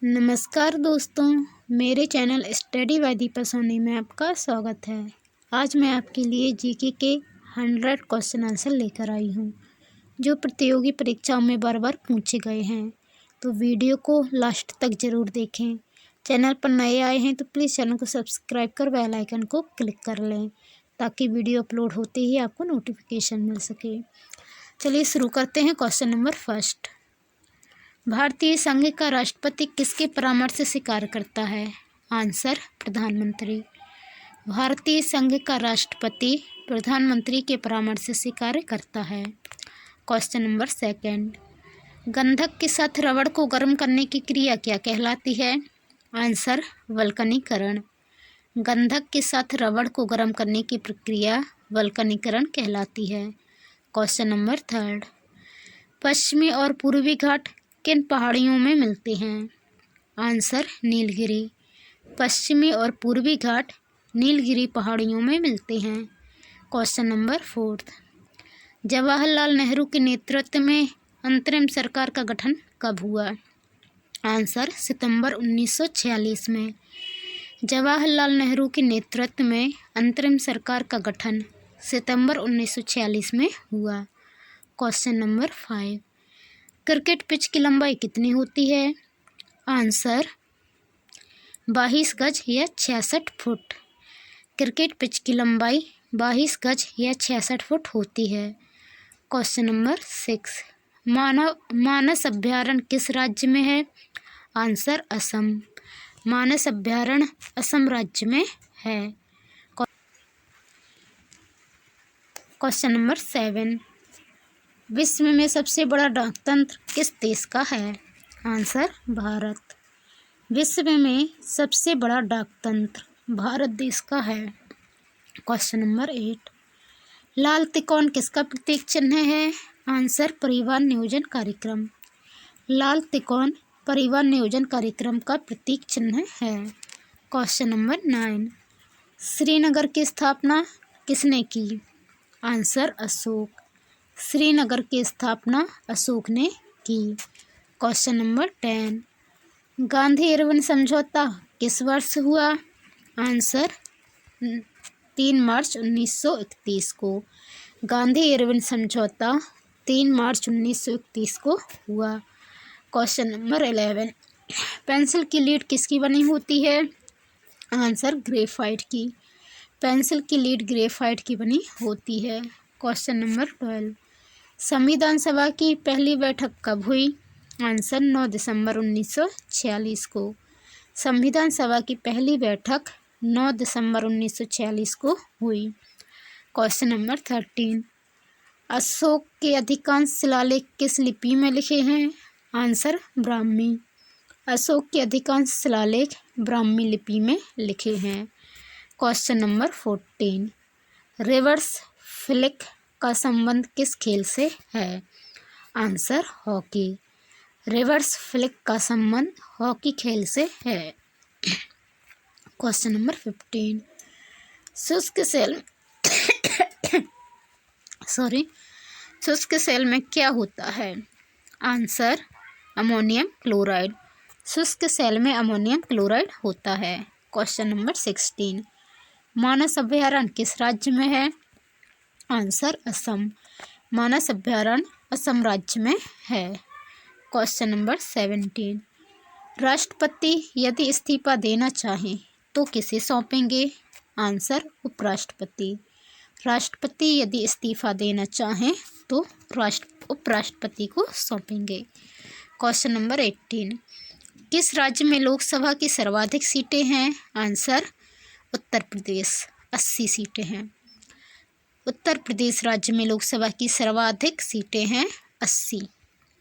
नमस्कार दोस्तों, मेरे channel study by Deepa Soni में आपका स्वागत है। आज मैं आपके लिए जीके के 100 क्वेश्चन आंसर लेकर आई हूँ, जो प्रतियोगी परीक्षाओं में बार बार पूछे गए हैं। तो वीडियो को लास्ट तक ज़रूर देखें। चैनल पर नए आए हैं तो प्लीज़ चैनल को सब्सक्राइब कर बेल आइकन को क्लिक कर लें, ताकि वीडियो अपलोड होते ही आपको नोटिफिकेशन मिल सके। चलिए शुरू करते हैं। क्वेश्चन नंबर फर्स्ट, भारतीय संघ का राष्ट्रपति किसके परामर्श से कार्य करता है? आंसर, प्रधानमंत्री। भारतीय संघ का राष्ट्रपति प्रधानमंत्री के परामर्श से कार्य करता है। क्वेश्चन नंबर सेकंड, गंधक के साथ रबड़ को गर्म करने की क्रिया क्या कहलाती है? आंसर, वल्कनीकरण। गंधक के साथ रबड़ को गर्म करने की प्रक्रिया वल्कनीकरण कहलाती है। क्वेश्चन नंबर थर्ड, पश्चिमी और पूर्वी घाट किन पहाड़ियों में मिलते हैं? आंसर, नीलगिरी। पश्चिमी और पूर्वी घाट नीलगिरी पहाड़ियों में मिलते हैं। Question number fourth, Jawaharlal Nehru के नेतृत्व में अंतरिम सरकार का गठन कब हुआ? आंसर, सितंबर 1946 में। जवाहरलाल नेहरू के नेतृत्व में अंतरिम सरकार का गठन सितंबर 1946 में हुआ। क्वेश्चन नंबर 5, क्रिकेट पिच की लंबाई कितनी होती है? आंसर, 22 गज या 66 फुट। क्रिकेट पिच की लंबाई 22 गज या 66 फुट होती है। क्वेश्चन नंबर 6, मानस अभयारण्य किस राज्य में है? आंसर, असम। मानस अभयारण्य असम राज्य में है। क्वेश्चन नंबर 7, विश्व में सबसे बड़ा डाकतंत्र किस देश का है? आंसर, भारत। विश्व में सबसे बड़ा डाकतंत्र भारत देश का है। क्वेश्चन नंबर 8, लाल त्रिकोण किसका प्रतीक चिन्ह है? आंसर, परिवहन नियोजन कार्यक्रम। लाल त्रिकोण परिवहन नियोजन कार्यक्रम का प्रतीक चिन्ह है। क्वेश्चन नंबर 9, श्रीनगर की स्थापना किसने की? आंसर, अशोक। श्रीनगर की स्थापना अशोक ने की। क्वेश्चन नंबर 10, गांधी इरविन समझौता किस वर्ष हुआ? आंसर, 3 मार्च 1931 को। गांधी इरविन समझौता 3 मार्च 1931 को हुआ। क्वेश्चन नंबर 11, पेंसिल की लीड किसकी बनी होती है? आंसर, ग्रेफाइट की। पेंसिल की लीड ग्रेफाइट की बनी होती है। क्वेश्चन नंबर 12, संविधान सभा की पहली बैठक कब हुई? आंसर, 9 दिसंबर 1946 को। संविधान सभा की पहली बैठक 9 दिसंबर 1946 को हुई। क्वेश्चन नंबर 13, अशोक के अधिकांश शिलालेख किस लिपि में लिखे हैं? आंसर, ब्राह्मी। अशोक के अधिकांश शिलालेख ब्राह्मी लिपि में लिखे हैं। क्वेश्चन नंबर 14, रिवर्स फ्लिक का संबंध किस खेल से है? Answer, hockey. रिवर्स फ्लिक का संबंध हॉकी खेल से है। क्वेश्चन नंबर 15, शुष्क सेल में क्या होता है? Answer, ammonium chloride. शुष्क सेल में अमोनियम क्लोराइड होता है। क्वेश्चन नंबर 16, मानस अभयारण्य किस राज्य में है? आंसर, असम। मानस अभयारण्य असम राज्य में है। क्वेश्चन नंबर 17, राष्ट्रपति यदि इस्तीफा देना चाहें तो किसे सौंपेंगे? आंसर, उपराष्ट्रपति। राष्ट्रपति यदि इस्तीफा देना चाहें तो उपराष्ट्रपति को सौंपेंगे। क्वेश्चन नंबर 18, किस राज्य में लोकसभा की सर्वाधिक सीटें हैं? आंसर, उत्तर प्रदेश। 80 सीटें हैं। उत्तर प्रदेश राज्य में लोकसभा की सर्वाधिक सीटें हैं 80।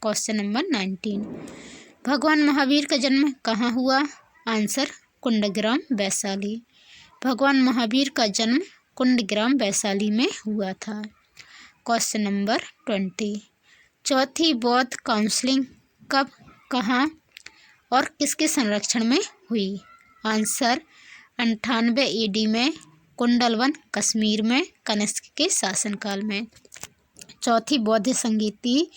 क्वेश्चन नंबर 19, भगवान महावीर का जन्म कहाँ हुआ? आंसर, कुंडग्राम, वैशाली। भगवान महावीर का जन्म कुंडग्राम, वैशाली में हुआ था। क्वेश्चन नंबर 20, चौथी बौद्ध काउंसिल कब, कहाँ और किसके संरक्षण में हुई? आंसर, 98 AD में कुंडलवन, कश्मीर में कनिष्क के शासनकाल में। चौथी बौद्ध संगीति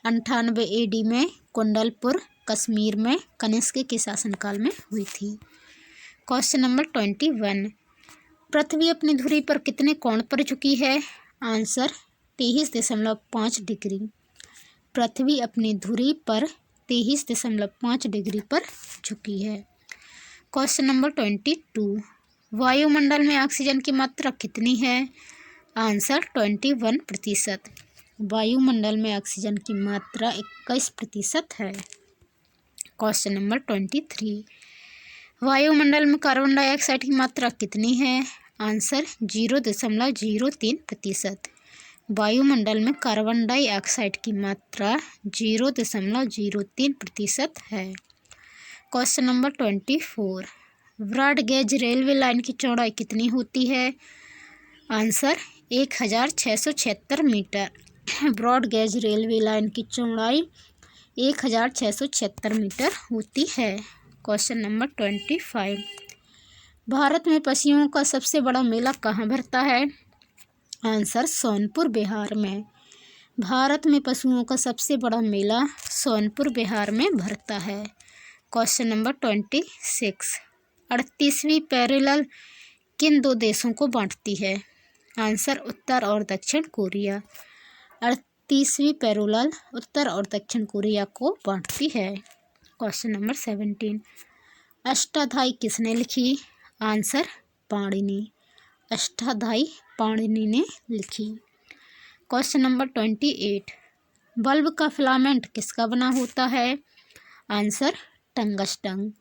98 AD में कुंडलपुर, कश्मीर में कनिष्क के शासनकाल में हुई थी। क्वेश्चन नंबर 21, पृथ्वी अपनी धुरी पर कितने कोण पर झुकी है? Answer 23.5 degree. पृथ्वी अपनी धुरी पर 23.5 डिग्री पर झुकी है। क्वेश्चन नंबर 22, वायुमंडल में ऑक्सीजन की मात्रा कितनी है? आंसर 21%। वायुमंडल में ऑक्सीजन की मात्रा 21% है। क्वेश्चन नंबर 23, वायुमंडल में कार्बन डाइऑक्साइड की मात्रा कितनी है? आंसर 0.03%। वायुमंडल में कार्बन डाइऑक्साइड की मात्रा 0.03% है। Question number 24, broad gauge railway line की चौड़ाई कितनी होती है? Answer 1676 metre. Broad gauge railway line की चौड़ाई 1676 मीटर होती है। क्वेश्चन नंबर 25, भारत में पशुओं का सबसे बड़ा मेला कहाँ भरता है? आंसर सोनपुर बिहार में। भारत में पशुओं का सबसे बड़ा मेला सोनपुर बिहार में भरता है। क्वेश्चन नंबर 26, 38वीं पैरेलल किन दो देशों को बांटती है? आंसर उत्तर और दक्षिण कोरिया। 38वीं पैरेलल उत्तर और दक्षिण कोरिया को बांटती है। क्वेश्चन नंबर 17, अष्टाध्यायी किसने लिखी? आंसर पाणिनि। अष्टाध्यायी पाणिनि ने लिखी। क्वेश्चन नंबर 28, बल्ब का फिलामेंट किसका बना होता है? Answer tungsten.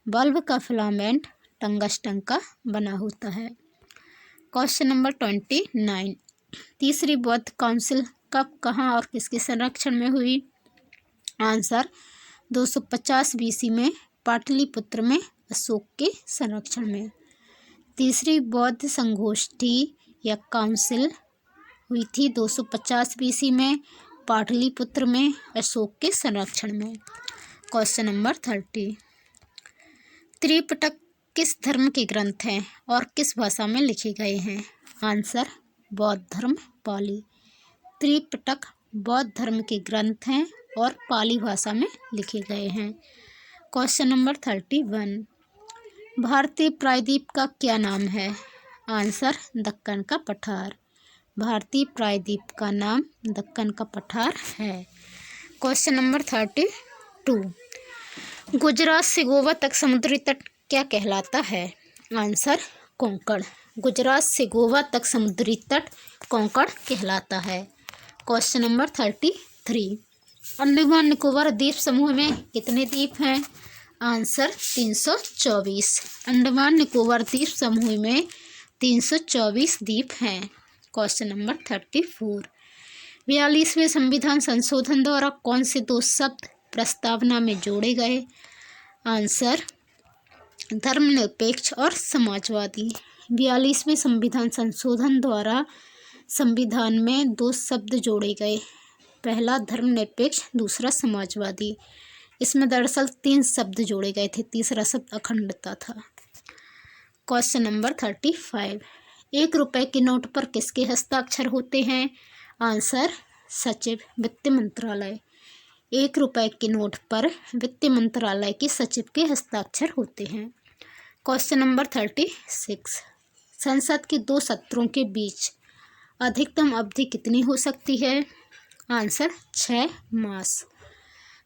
बल्ब का फिलामेंट टंगस्टन का बना होता है। क्वेश्चन नंबर 29, तीसरी बौद्ध काउंसिल कब, कहाँ और किसके संरक्षण में हुई? आंसर 250 BC में पाटलिपुत्र में अशोक के संरक्षण में। तीसरी बौद्ध संगोष्ठी या काउंसिल हुई थी 250 BC में पाटलिपुत्र में अशोक के संरक्षण में। क्वेश्चन नंबर 30, त्रिपिटक किस धर्म के ग्रंथ हैं और किस भाषा में लिखे गए हैं? आंसर बौद्ध धर्म पाली। त्रिपिटक बौद्ध धर्म के ग्रंथ हैं और पाली भाषा में लिखे गए हैं। क्वेश्चन नंबर 31, भारतीय प्रायद्वीप का क्या नाम है? आंसर दक्कन का पठार। भारतीय प्रायद्वीप का नाम दक्कन का पठार है। क्वेश्चन नंबर 32, गुजरात से गोवा तक समुद्री तट क्या कहलाता है? आंसर कोंकण। गुजरात से गोवा तक समुद्री तट कोंकण कहलाता है। क्वेश्चन नंबर 33, अंडमान निकोबार द्वीप समूह में कितने द्वीप हैं? आंसर 324। अंडमान निकोबार द्वीप समूह में 324 द्वीप हैं। क्वेश्चन नंबर 34, 42वें संविधान संशोधन द्वारा कौन से दो शब्द प्रस्तावना में जोड़े गए? आंसर धर्मनिरपेक्ष और समाजवादी। 42वें संविधान संशोधन द्वारा संविधान में दो शब्द जोड़े गए, पहला धर्मनिरपेक्ष, दूसरा समाजवादी। इसमें दरअसल 3 शब्द जोड़े गए थे, तीसरा शब्द अखंडता था। क्वेश्चन नंबर 35, 1 रुपए के नोट पर किसके हस्ताक्षर होते हैं? आंसर सचिव, वित्त मंत्रालय। 1 रुपए के नोट पर वित्त मंत्रालय के सचिव के हस्ताक्षर होते हैं। क्वेश्चन नंबर 36, संसद के 2 सत्रों के बीच अधिकतम अवधि कितनी हो सकती है? आंसर 6 मास।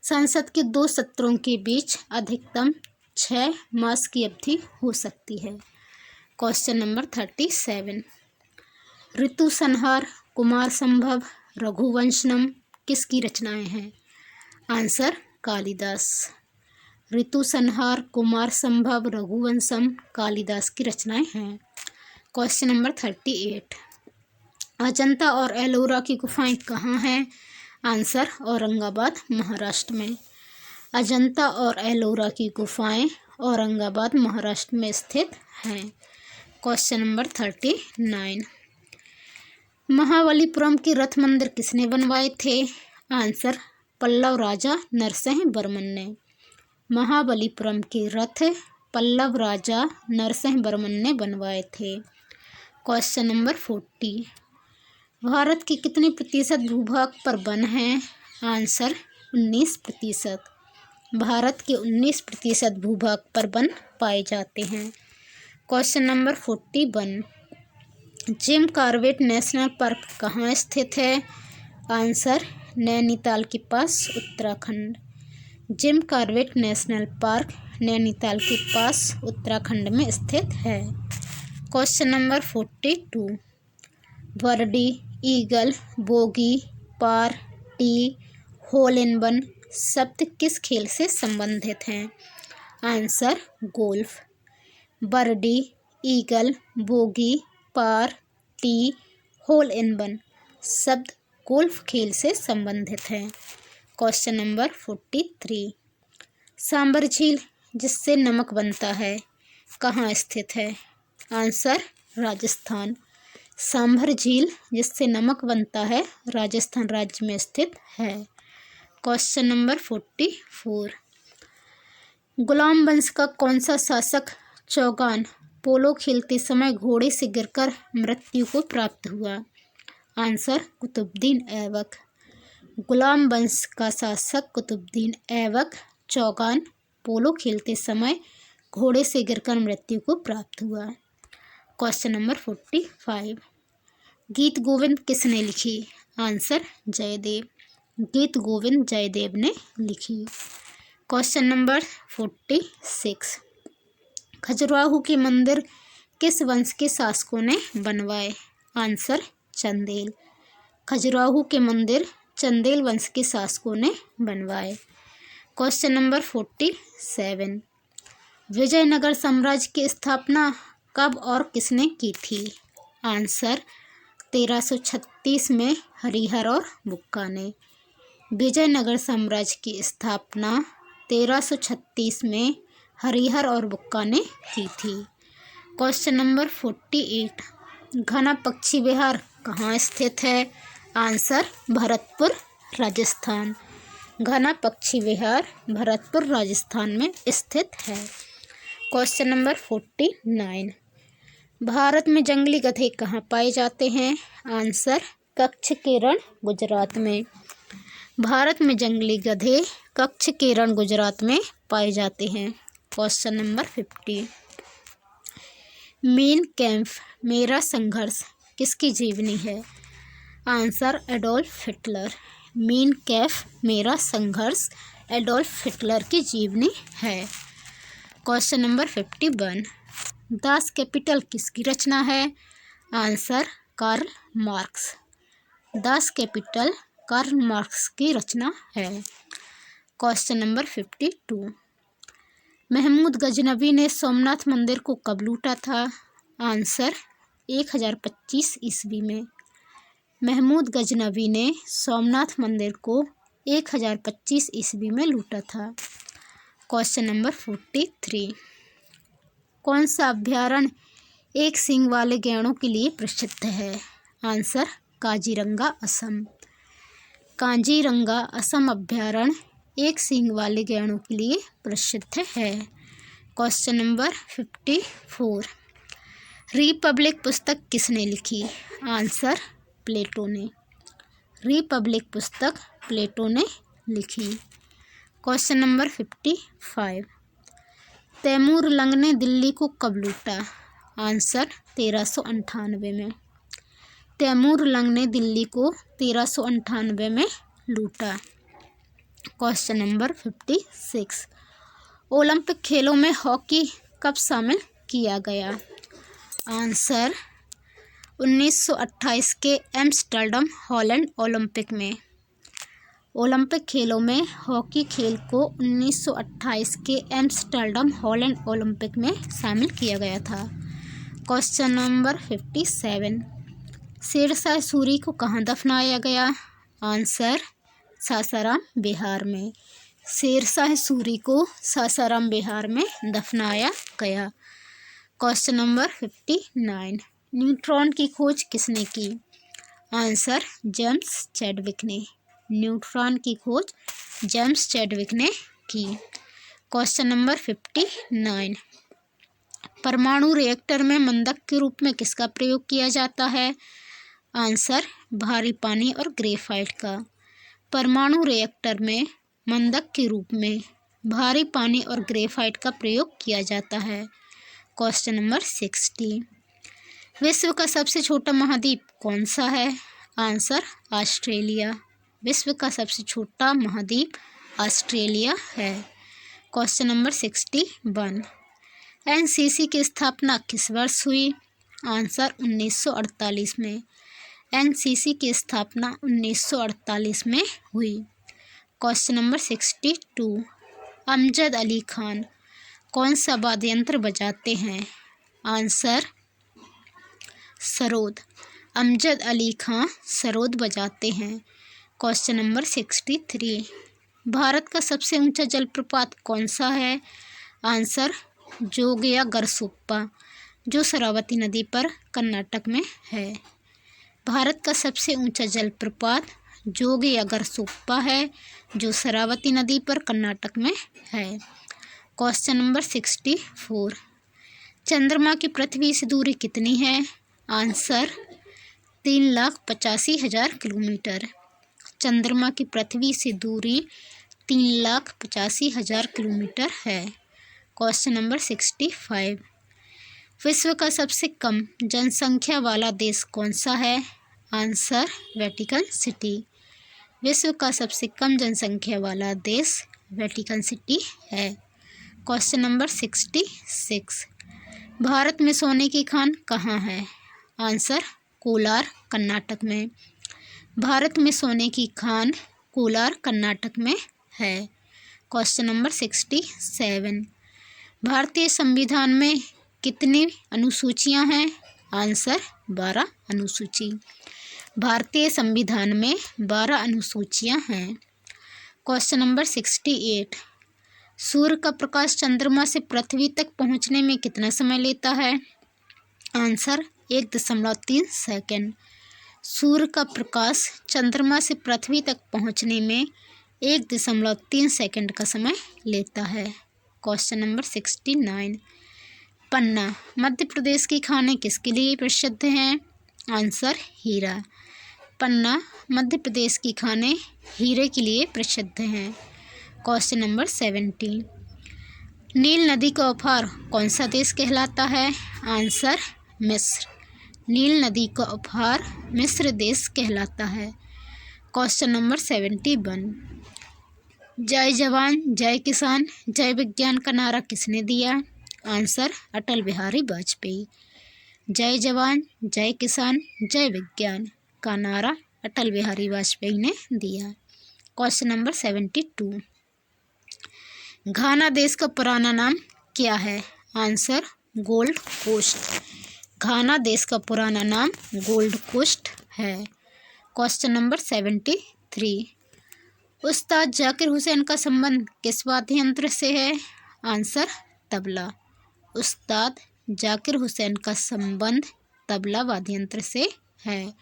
संसद के 2 सत्रों के बीच अधिकतम 6 मास की अवधि हो सकती है। क्वेश्चन नंबर 37, ऋतु संहार, कुमार संभव, रघुवंशनम किसकी रचनाएं हैं? आंसर कालिदास। ऋतु संहार, कुमार संभव, रघुवंशम कालिदास की रचनाएं हैं। क्वेश्चन नंबर 38, अजंता और एलोरा की गुफाएं कहाँ हैं? आंसर औरंगाबाद, महाराष्ट्र में। अजंता और एलोरा की गुफाएं औरंगाबाद, महाराष्ट्र में स्थित हैं। क्वेश्चन नंबर 39, महाबलीपुरम के रथ मंदिर किसने बनवाए थे? आंसर पल्लव राजा नरसिंह वर्मन ने। महाबलीपुरम के रथ पल्लव राजा नरसिंह वर्मन ने बनवाए थे। क्वेश्चन नंबर 40, भारत के कितने प्रतिशत भूभाग पर वन है? आंसर 19%। भारत के 19% भूभाग पर वन पाए जाते हैं। Question number 41, Jim Corbett national park कहाँ स्थित है? आंसर, नैनीताल के पास, Uttarakhand. Jim Corbett national park Nainital के पास उत्तराखंड में स्थित है। Question number 42, birdie, eagle, bogey, par, tee, hole in one शब्द किस खेल से संबंधित हैं? Answer, golf. Birdie, eagle, bogey, par, tee, hole in one शब्द गोल्फ खेल से संबंधित हैं। क्वेश्चन नंबर 43, सांभर झील जिससे नमक बनता है कहाँ स्थित है? आंसर, राजस्थान। सांभर झील जिससे नमक बनता है राजस्थान राज्य में स्थित है। क्वेश्चन नंबर 44, गुलाम वंश का कौन सा शासक चौगान पोलो खेलते समय घोड़े से गिरकर मृत्यु को प्राप्त हुआ? आंसर, कुतुबुद्दीन ऐबक। गुलाम वंश का शासक कुतुबुद्दीन ऐबक चौगान पोलो खेलते समय घोड़े से गिरकर मृत्यु को प्राप्त हुआ। क्वेश्चन नंबर 45, गीत गोविंद किसने लिखी? आंसर, जयदेव। गीत गोविंद जयदेव ने लिखी। क्वेश्चन नंबर 46, खजुराहो के मंदिर किस वंश के शासकों ने बनवाए? आंसर, चंदेल। खजुराहो के मंदिर चंदेल वंश के शासकों ने बनवाए। क्वेश्चन नंबर 47, विजयनगर साम्राज्य की स्थापना कब और किसने की थी? आंसर, 1336 में हरिहर और बुक्का ने। विजयनगर साम्राज्य की स्थापना 1336 में हरिहर और बुक्का ने की थी। क्वेश्चन नंबर 48, घना पक्षी विहार कहाँ स्थित है? आंसर, भरतपुर, राजस्थान। घना पक्षी विहार भरतपुर राजस्थान में स्थित है। क्वेश्चन नंबर 49, भारत में जंगली गधे कहाँ पाए जाते हैं? आंसर, कच्छ के रण, गुजरात में। भारत में जंगली गधे कच्छ के रण, गुजरात में पाए जाते हैं। क्वेश्चन नंबर 50, मेन कैंप मेरा संघर्ष किसकी जीवनी है? Answer, Adolf Hitler. Main camp मेरा संघर्ष एडोल्फ हिटलर की जीवनी है। क्वेश्चन नंबर 51, दास कैपिटल किसकी रचना है? Answer, Karl Marx. Das Capital Karl Marx की रचना है। क्वेश्चन नंबर 52, महमूद गजनवी ने सोमनाथ मंदिर को कब लूटा था? आंसर, 1025 ईस्वी में। महमूद गजनवी ने सोमनाथ मंदिर को 1025 ईस्वी में लूटा था। क्वेश्चन नंबर 43, कौन सा अभयारण्य एक सींग वाले गैंडों के लिए प्रसिद्ध है? आंसर, काजीरंगा, असम। काजीरंगा असम अभयारण्य एक सींग वाले गैंडों के लिए प्रसिद्ध है। क्वेश्चन नंबर 54, रिपब्लिक पुस्तक किसने लिखी? आंसर, प्लेटो ने। रिपब्लिक पुस्तक प्लेटो ने लिखी। क्वेश्चन नंबर 55, तैमूर लंग ने दिल्ली को कब लूटा? आंसर, 1398 में। तैमूर लंग ने दिल्ली को 1398 में लूटा। क्वेश्चन नंबर 56, ओलंपिक खेलों में हॉकी कब शामिल किया गया? आंसर, 1928 के एम्स्टर्डम हॉलैंड ओलंपिक में। ओलंपिक खेलों में हॉकी खेल को 1928 के एम्स्टर्डम हॉलैंड ओलंपिक में शामिल किया गया था। क्वेश्चन नंबर 57, शेरशाह सूरी को कहाँ दफनाया गया? आंसर, सासाराम, बिहार में। शेरशाह सूरी को सासाराम, बिहार में दफनाया गया। क्वेश्चन नंबर 59, न्यूट्रॉन की खोज किसने की? आंसर, जेम्स चैडविक ने। न्यूट्रॉन की खोज जेम्स चैडविक ने की। क्वेश्चन नंबर 59, परमाणु रिएक्टर में मंदक के रूप में किसका प्रयोग किया जाता है? आंसर, भारी पानी और ग्रेफाइट का। परमाणु रिएक्टर में मंदक के रूप में भारी पानी और ग्रेफाइट का प्रयोग किया जाता है। क्वेश्चन नंबर 60, विश्व का सबसे छोटा महाद्वीप कौन सा है? Answer Australia. विश्व का सबसे छोटा महाद्वीप ऑस्ट्रेलिया है। क्वेश्चन नंबर 61, एनसीसी की स्थापना किस वर्ष हुई? आंसर 1948 में। एनसीसी की स्थापना 1948 में हुई। क्वेश्चन नंबर 62, अमजद अली खान कौन सा वाद्य यंत्र बजाते हैं? आंसर सरोद। अमजद अली खान सरोद बजाते हैं। क्वेश्चन नंबर 63, भारत का सबसे ऊंचा जलप्रपात कौन सा है? आंसर जोगिया गरसोप्पा, जो शरावती नदी पर कर्नाटक में है। भारत का सबसे ऊंचा जलप्रपात जोगिया गरसोप्पा है, जो शरावती नदी पर कर्नाटक में है। क्वेश्चन नंबर 64, चंद्रमा की पृथ्वी से दूरी कितनी है? Answer 3,85,000 kilometre. चंद्रमा की पृथ्वी से दूरी 3,85,000 किलोमीटर है। क्वेश्चन नंबर 65, विश्व का सबसे कम जनसंख्या वाला देश कौन सा है? Answer Vatican city. विश्व का सबसे कम जनसंख्या वाला देश वेटिकन सिटी है। क्वेश्चन नंबर 66, भारत में सोने की खान कहाँ है? आंसर कोलार, कर्नाटक में। भारत में सोने की खान कोलार, कर्नाटक में है। क्वेश्चन नंबर 67, भारतीय संविधान में कितनी अनुसूचियां हैं? आंसर 12 अनुसूची। भारतीय संविधान में 12 अनुसूचियां हैं। क्वेश्चन नंबर 68, सूर्य का प्रकाश चंद्रमा से पृथ्वी तक पहुंचने में कितना समय लेता है? Answer 1.3 second. सूर्य का प्रकाश चंद्रमा से पृथ्वी तक पहुंचने में 1.3 सेकंड का समय लेता है। क्वेश्चन नंबर 69, पन्ना मध्य प्रदेश की खानें किसके लिए प्रसिद्ध हैं? आंसर हीरा। पन्ना मध्य प्रदेश की खानें हीरे के लिए प्रसिद्ध हैं। क्वेश्चन नंबर 70, नील नदी का उपहार कौन सा देश कहलाता है? आंसर मिस्र। नील नदी का उपहार मिस्र देश कहलाता है। क्वेश्चन नंबर 71, जय जवान जय किसान जय विज्ञान का नारा किसने दिया? आंसर अटल बिहारी वाजपेयी। जय जवान जय किसान जय विज्ञान का नारा अटल बिहारी वाजपेयी ने दिया। क्वेश्चन नंबर 72, घाना देश का पुराना नाम क्या है? Answer gold coast. घाना देश का पुराना नाम गोल्ड कोस्ट है। क्वेश्चन नंबर 73, उस्ताद जाकिर हुसैन का संबंध किस वाद्य यंत्र से है? आंसर तबला। उस्ताद जाकिर हुसैन का संबंध तबला वाद्य यंत्र से है।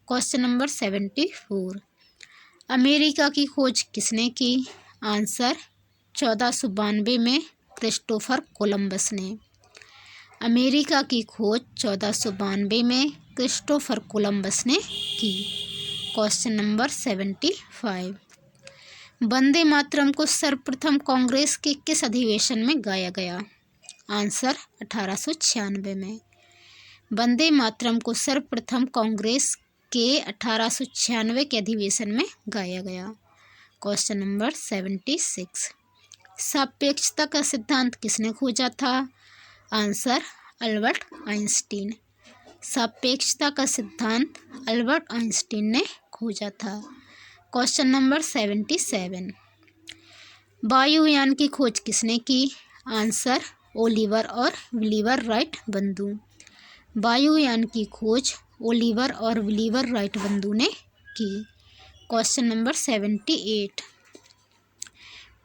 क्वेश्चन नंबर 74, अमेरिका की खोज किसने की? आंसर 1492 में क्रिस्टोफर कोलंबस ने। अमेरिका की खोज 1492 में क्रिस्टोफर कोलंबस ने की। क्वेश्चन नंबर 75, वंदे मातरम को सर्वप्रथम कांग्रेस के किस अधिवेशन में गाया गया? आंसर 1896 में। वंदे मातरम को सर्वप्रथम कांग्रेस के 1896 के अधिवेशन में गाया गया। क्वेश्चन नंबर 76, सापेक्षता का सिद्धांत किसने खोजा था? Answer Albert Einstein. सापेक्षता का सिद्धांत अल्बर्ट आइंस्टीन ने खोजा था। क्वेश्चन नंबर 77, वायुयान की खोज किसने की? आंसर ओलिवर और विलिवर राइट बंधु। वायुयान की खोज ओलिवर और विलिवर राइट बंधु ने की। क्वेश्चन नंबर 78,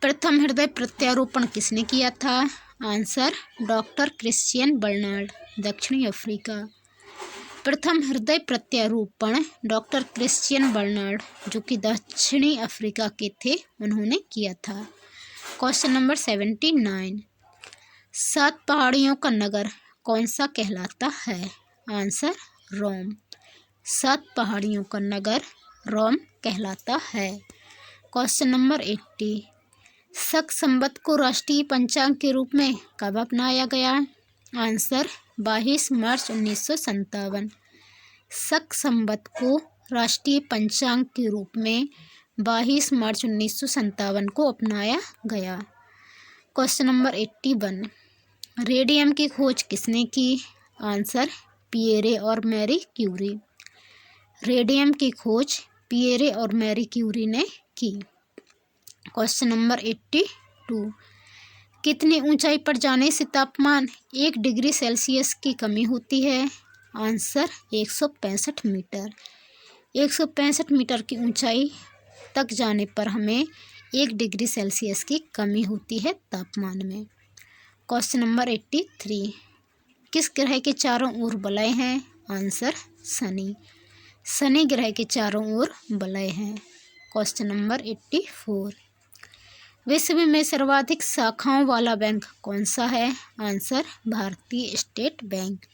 प्रथम हृदय प्रत्यारोपण किसने किया था? आंसर डॉक्टर क्रिश्चियन बर्नार्ड, दक्षिणी अफ्रीका। प्रथम हृदय प्रत्यारोपण डॉक्टर क्रिश्चियन बर्नार्ड, जो कि दक्षिणी अफ्रीका के थे, उन्होंने किया था। क्वेश्चन नंबर 79, 7 पहाड़ियों का नगर कौन सा कहलाता है? आंसर रोम। 7 पहाड़ियों का नगर रोम कहलाता है। क्वेश्चन नंबर 80, शक संवत को राष्ट्रीय पंचांग के रूप में कब अपनाया गया? आंसर 22 मार्च 1957। शक संवत को राष्ट्रीय पंचांग के रूप में 22 मार्च 1957 को अपनाया गया। क्वेश्चन नंबर 81, रेडियम की खोज किसने की? आंसर पिएरे और मैरी क्यूरी। रेडियम की खोज पिएरे और मैरी क्यूरी ने की। क्वेश्चन नंबर 82, कितनी ऊंचाई पर जाने से तापमान 1 डिग्री सेल्सियस की कमी होती है? Answer 165 metre. 165 मीटर की ऊंचाई तक जाने पर हमें 1 डिग्री सेल्सियस की कमी होती है तापमान में। क्वेश्चन नंबर 83, किस ग्रह के चारों ओर वलय हैं? आंसर शनि। शनि ग्रह के चारों ओर वलय हैं। क्वेश्चन नंबर 84, विश्व में सर्वाधिक शाखाओं वाला बैंक कौन सा है? आंसर भारतीय स्टेट बैंक।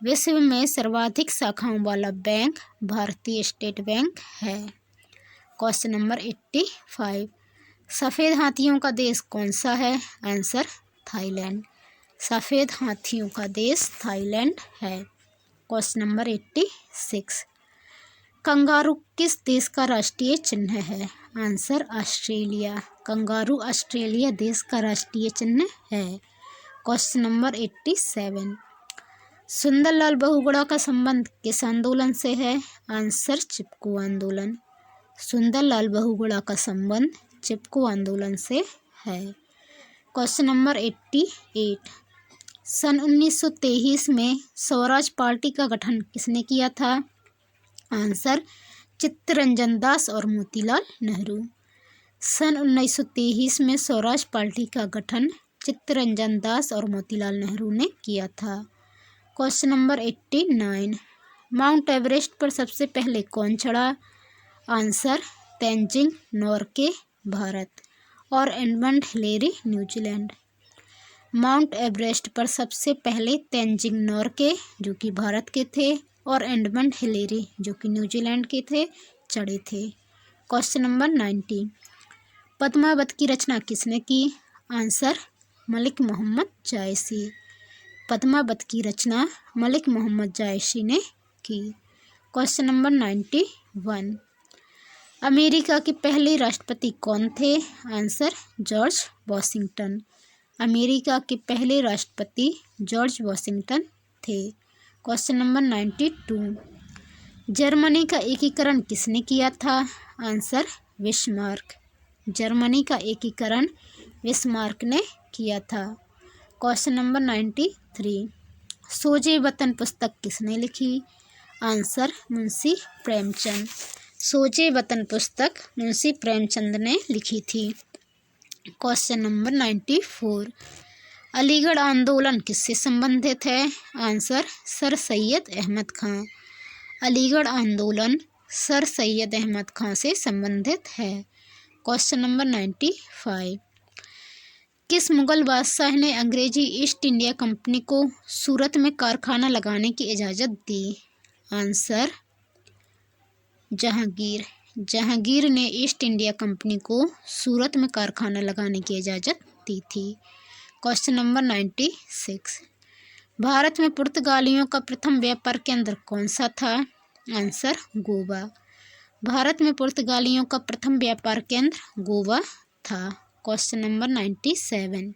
विश्व में सर्वाधिक शाखाओं वाला बैंक भारतीय स्टेट बैंक है। क्वेश्चन नंबर 85, सफ़ेद हाथियों का देश कौन सा है? Answer Thailand. सफ़ेद हाथियों का देश थाईलैंड है। क्वेश्चन नंबर 86, कंगारू किस देश का राष्ट्रीय चिन्ह है? Answer Australia. कंगारू ऑस्ट्रेलिया देश का राष्ट्रीय चिन्ह है। क्वेश्चन नंबर 87, सुंदरलाल बहुगुणा का संबंध किस आंदोलन से है? आंसर चिपको आंदोलन। सुंदरलाल बहुगुणा का संबंध चिपको आंदोलन से है। क्वेश्चन नंबर 88, सन 1923 में स्वराज पार्टी का गठन किसने किया था? आंसर चित्तरंजन दास और मोतीलाल नेहरू। सन 1923 में स्वराज पार्टी का गठन चित्तरंजन दास और मोतीलाल नेहरू ने किया था। क्वेश्चन नंबर 89, माउंट एवरेस्ट पर सबसे पहले कौन चढ़ा? आंसर तेंजिंग नोरके भारत और Edmund Hillary New Zealand. Mount Everest पर सबसे पहले तेंजिंग नोरके जो कि भारत के थे और एडमंड हिलेरी जो कि न्यूजीलैंड के थे चढ़े थे। क्वेश्चन नंबर 90, पद्मावत की रचना किसने की? आंसर मलिक मोहम्मद जायसी। पद्मावत की रचना मलिक मोहम्मद जायसी ने की। क्वेश्चन नंबर 91, अमेरिका के पहले राष्ट्रपति कौन थे? Answer George Washington. अमेरिका के पहले राष्ट्रपति जॉर्ज वॉशिंगटन थे। क्वेश्चन नंबर 92, जर्मनी का एकीकरण किसने किया था? Answer Bismarck. जर्मनी का एकीकरण बिस्मार्क ने किया था। क्वेश्चन नंबर 93, सोजे वतन पुस्तक किसने लिखी? आंसर मुंशी प्रेमचंद। सोजे वतन पुस्तक मुंशी प्रेमचंद ने लिखी थी। क्वेश्चन नंबर 94, अलीगढ़ आंदोलन किससे संबंधित है? आंसर सर सैयद अहमद खां। अलीगढ़ आंदोलन सर सैयद अहमद खां से संबंधित है। क्वेश्चन नंबर 95, किस मुगल बादशाह ने अंग्रेजी ईस्ट इंडिया कंपनी को सूरत में कारखाना लगाने की इजाज़त दी? आंसर जहांगीर। जहांगीर ने ईस्ट इंडिया कंपनी को सूरत में कारखाना लगाने की इजाज़त दी थी। क्वेश्चन नंबर 96, भारत में पुर्तगालियों का प्रथम व्यापार केंद्र कौन सा था? आंसर गोवा। भारत में पुर्तगालियों का प्रथम व्यापार केंद्र गोवा था। क्वेश्चन नंबर 97,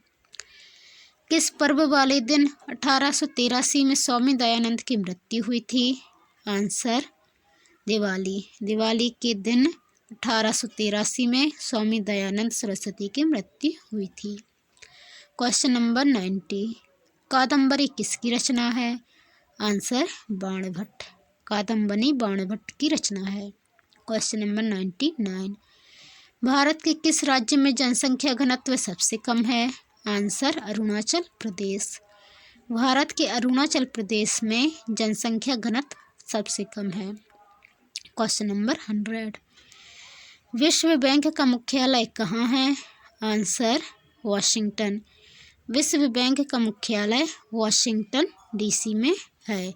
किस पर्व वाले दिन 1883 में स्वामी दयानंद की मृत्यु हुई थी? आंसर दिवाली। दिवाली के दिन 1883 में स्वामी दयानंद सरस्वती की मृत्यु हुई थी। क्वेश्चन नंबर 90, कादम्बरी किसकी रचना है? आंसर बाणभट्ट। कादम्बरी बाणभट्ट की रचना है। क्वेश्चन नंबर 99, भारत के किस राज्य में जनसंख्या घनत्व सबसे कम है? आंसर अरुणाचल प्रदेश। भारत के अरुणाचल प्रदेश में जनसंख्या घनत्व सबसे कम है। क्वेश्चन नंबर 100, विश्व बैंक का मुख्यालय कहाँ है? Answer Washington. विश्व बैंक का मुख्यालय वाशिंगटन डीसी में है।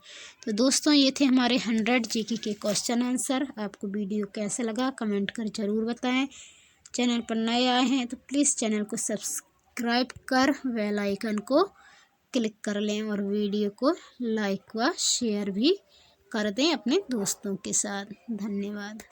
तो दोस्तों ये थे हमारे 100 जीके के क्वेश्चन आंसर। आपको वीडियो कैसा लगा कमेंट कर ज़रूर बताएं। चैनल पर नए आए हैं तो प्लीज़ चैनल को सब्सक्राइब कर बेल आइकन को क्लिक कर लें और वीडियो को लाइक व शेयर भी कर दें अपने दोस्तों के साथ। धन्यवाद।